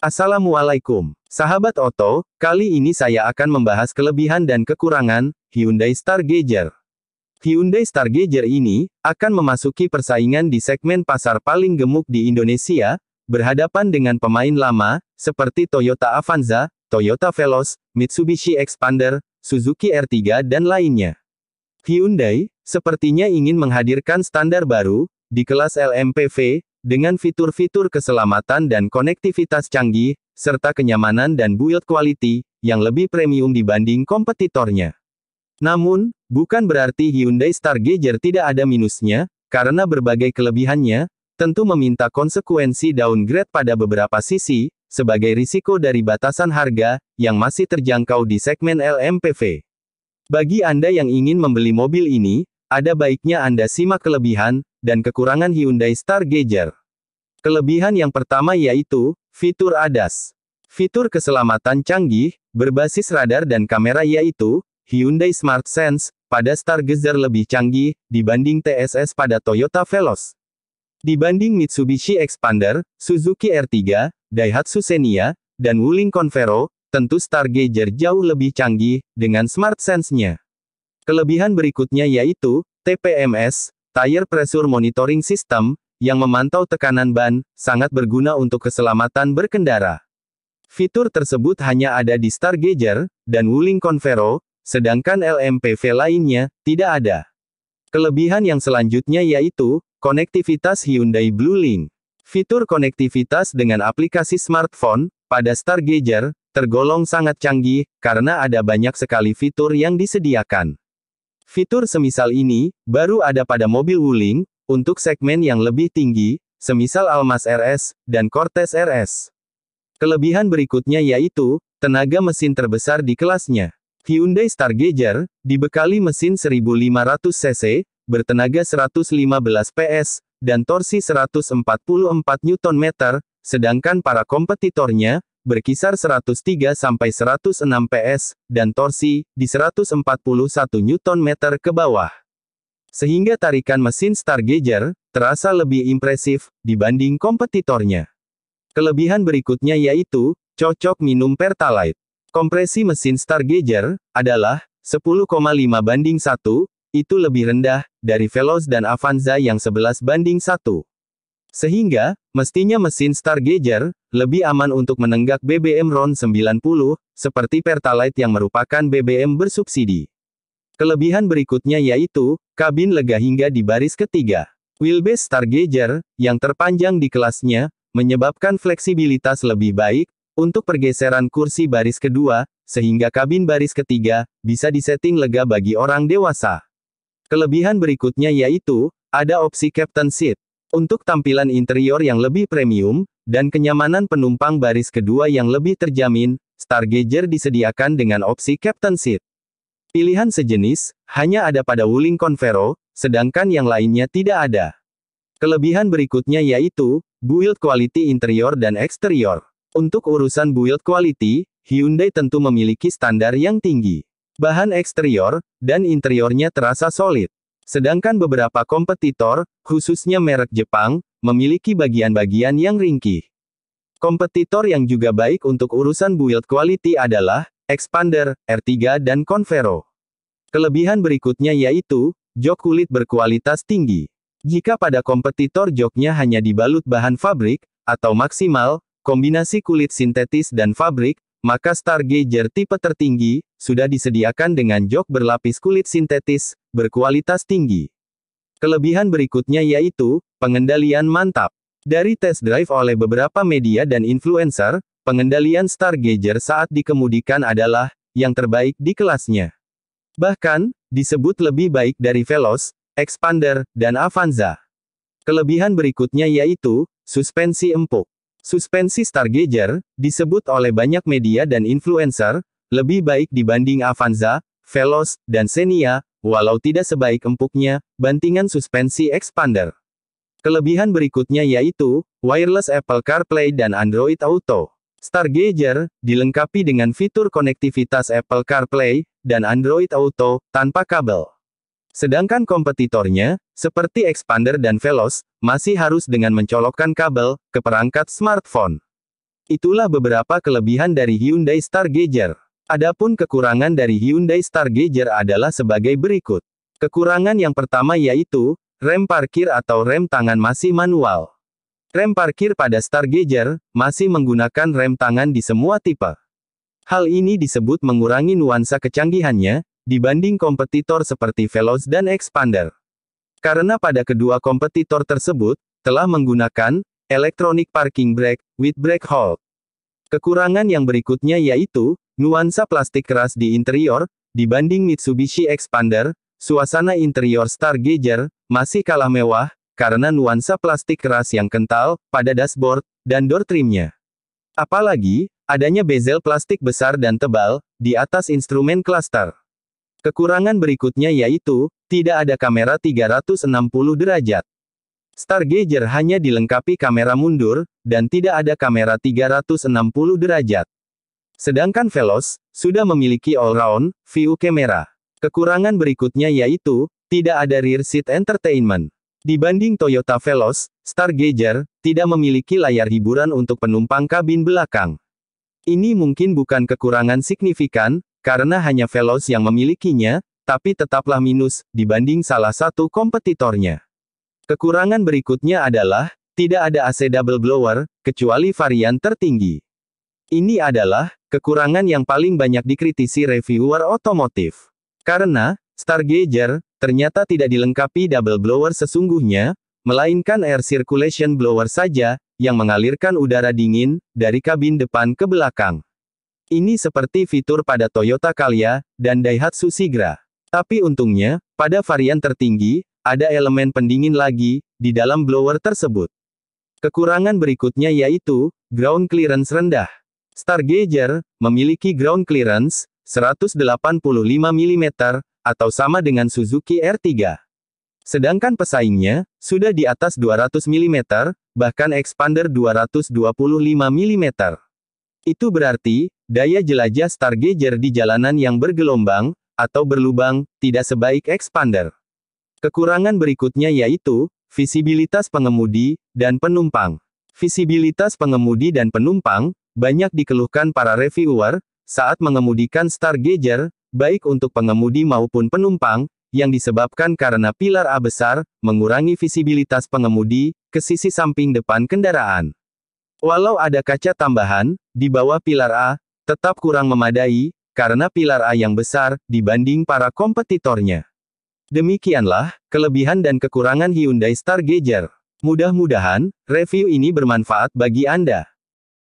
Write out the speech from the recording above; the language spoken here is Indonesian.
Assalamualaikum, sahabat Oto. Kali ini saya akan membahas kelebihan dan kekurangan Hyundai Stargazer. Hyundai Stargazer ini akan memasuki persaingan di segmen pasar paling gemuk di Indonesia, berhadapan dengan pemain lama seperti Toyota Avanza, Toyota Veloz, Mitsubishi Xpander, Suzuki R3 dan lainnya. Hyundai sepertinya ingin menghadirkan standar baru di kelas LMPV dengan fitur-fitur keselamatan dan konektivitas canggih, serta kenyamanan dan build quality yang lebih premium dibanding kompetitornya. Namun, bukan berarti Hyundai Stargazer tidak ada minusnya, karena berbagai kelebihannya tentu meminta konsekuensi downgrade pada beberapa sisi, sebagai risiko dari batasan harga yang masih terjangkau di segmen LMPV. Bagi Anda yang ingin membeli mobil ini, ada baiknya Anda simak kelebihan dan kekurangan Hyundai Stargazer. Kelebihan yang pertama yaitu fitur ADAS. Fitur keselamatan canggih berbasis radar dan kamera yaitu Hyundai Smart Sense pada Stargazer lebih canggih dibanding TSS pada Toyota Veloz. Dibanding Mitsubishi Xpander, Suzuki R3, Daihatsu Xenia, dan Wuling Convero, tentu Stargazer jauh lebih canggih dengan Smart Sense-nya. Kelebihan berikutnya yaitu TPMS, Tire Pressure Monitoring System, yang memantau tekanan ban, sangat berguna untuk keselamatan berkendara. Fitur tersebut hanya ada di Stargazer dan Wuling Convero, sedangkan LMPV lainnya tidak ada. Kelebihan yang selanjutnya yaitu konektivitas Hyundai BlueLink. Fitur konektivitas dengan aplikasi smartphone pada Stargazer tergolong sangat canggih karena ada banyak sekali fitur yang disediakan. Fitur semisal ini baru ada pada mobil Wuling untuk segmen yang lebih tinggi, semisal Almas RS dan Cortez RS. Kelebihan berikutnya yaitu tenaga mesin terbesar di kelasnya. Hyundai Stargazer dibekali mesin 1500 cc, bertenaga 115 PS dan torsi 144 Nm, sedangkan para kompetitornya berkisar 103 sampai 106 PS dan torsi di 141 Nm ke bawah. Sehingga tarikan mesin Stargazer terasa lebih impresif dibanding kompetitornya. Kelebihan berikutnya yaitu cocok minum Pertalite. Kompresi mesin Stargazer adalah 10,5:1, itu lebih rendah dari Veloz dan Avanza yang 11:1. Sehingga, mestinya mesin Stargazer lebih aman untuk menenggak BBM RON 90, seperti Pertalite yang merupakan BBM bersubsidi. Kelebihan berikutnya yaitu kabin lega hingga di baris ketiga. Wheelbase Stargazer yang terpanjang di kelasnya menyebabkan fleksibilitas lebih baik untuk pergeseran kursi baris kedua, sehingga kabin baris ketiga bisa disetting lega bagi orang dewasa. Kelebihan berikutnya yaitu ada opsi Captain Seat. Untuk tampilan interior yang lebih premium dan kenyamanan penumpang baris kedua yang lebih terjamin, Stargazer disediakan dengan opsi Captain Seat. Pilihan sejenis hanya ada pada Wuling Convero, sedangkan yang lainnya tidak ada. Kelebihan berikutnya yaitu build quality interior dan eksterior. Untuk urusan build quality, Hyundai tentu memiliki standar yang tinggi. Bahan eksterior dan interiornya terasa solid. Sedangkan beberapa kompetitor, khususnya merek Jepang, memiliki bagian-bagian yang ringkih. Kompetitor yang juga baik untuk urusan build quality adalah Xpander, R3 dan Convero. Kelebihan berikutnya yaitu jok kulit berkualitas tinggi. Jika pada kompetitor joknya hanya dibalut bahan fabrik, atau maksimal, kombinasi kulit sintetis dan fabrik, maka Stargazer tipe tertinggi sudah disediakan dengan jok berlapis kulit sintetis berkualitas tinggi. Kelebihan berikutnya yaitu pengendalian mantap. Dari test drive oleh beberapa media dan influencer, pengendalian Stargazer saat dikemudikan adalah yang terbaik di kelasnya. Bahkan disebut lebih baik dari Veloz, Xpander, dan Avanza. Kelebihan berikutnya yaitu suspensi empuk. Suspensi Stargazer disebut oleh banyak media dan influencer lebih baik dibanding Avanza, Veloz, dan Xenia, walau tidak sebaik empuknya bantingan suspensi Xpander. Kelebihan berikutnya yaitu wireless Apple CarPlay dan Android Auto. Stargazer dilengkapi dengan fitur konektivitas Apple CarPlay dan Android Auto tanpa kabel. Sedangkan kompetitornya, seperti Xpander dan Veloz, masih harus dengan mencolokkan kabel ke perangkat smartphone. Itulah beberapa kelebihan dari Hyundai Stargazer. Adapun kekurangan dari Hyundai Stargazer adalah sebagai berikut. Kekurangan yang pertama yaitu, rem parkir atau rem tangan masih manual. Rem parkir pada Stargazer masih menggunakan rem tangan di semua tipe. Hal ini disebut mengurangi nuansa kecanggihannya, dibanding kompetitor seperti Veloz dan Expander. Karena pada kedua kompetitor tersebut, telah menggunakan electronic parking brake with brake hold. Kekurangan yang berikutnya yaitu, nuansa plastik keras di interior, dibanding Mitsubishi Expander, suasana interior Stargazer masih kalah mewah, karena nuansa plastik keras yang kental pada dashboard dan door trimnya. Apalagi, adanya bezel plastik besar dan tebal di atas instrumen cluster. Kekurangan berikutnya yaitu, tidak ada kamera 360 derajat. Stargazer hanya dilengkapi kamera mundur, dan tidak ada kamera 360 derajat. Sedangkan Veloz sudah memiliki all-round view kamera. Kekurangan berikutnya yaitu, tidak ada rear seat entertainment. Dibanding Toyota Veloz, Stargazer tidak memiliki layar hiburan untuk penumpang kabin belakang. Ini mungkin bukan kekurangan signifikan, karena hanya Veloz yang memilikinya, tapi tetaplah minus, dibanding salah satu kompetitornya. Kekurangan berikutnya adalah, tidak ada AC double blower, kecuali varian tertinggi. Ini adalah, kekurangan yang paling banyak dikritisi reviewer otomotif. Karena, Stargazer, ternyata tidak dilengkapi double blower sesungguhnya, melainkan air circulation blower saja, yang mengalirkan udara dingin, dari kabin depan ke belakang. Ini seperti fitur pada Toyota Calya, dan Daihatsu Sigra. Tapi untungnya, pada varian tertinggi, ada elemen pendingin lagi, di dalam blower tersebut. Kekurangan berikutnya yaitu, ground clearance rendah. Stargazer, memiliki ground clearance, 185 mm, atau sama dengan Suzuki R3. Sedangkan pesaingnya, sudah di atas 200 mm, bahkan Expander 225 mm. Itu berarti, daya jelajah Stargazer di jalanan yang bergelombang, atau berlubang, tidak sebaik Expander. Kekurangan berikutnya yaitu, visibilitas pengemudi, dan penumpang. Visibilitas pengemudi dan penumpang, banyak dikeluhkan para reviewer, saat mengemudikan Stargazer, baik untuk pengemudi maupun penumpang, yang disebabkan karena pilar A besar, mengurangi visibilitas pengemudi, ke sisi samping depan kendaraan. Walau ada kaca tambahan, di bawah pilar A, tetap kurang memadai, karena pilar A yang besar, dibanding para kompetitornya. Demikianlah, kelebihan dan kekurangan Hyundai Stargazer. Mudah-mudahan, review ini bermanfaat bagi Anda.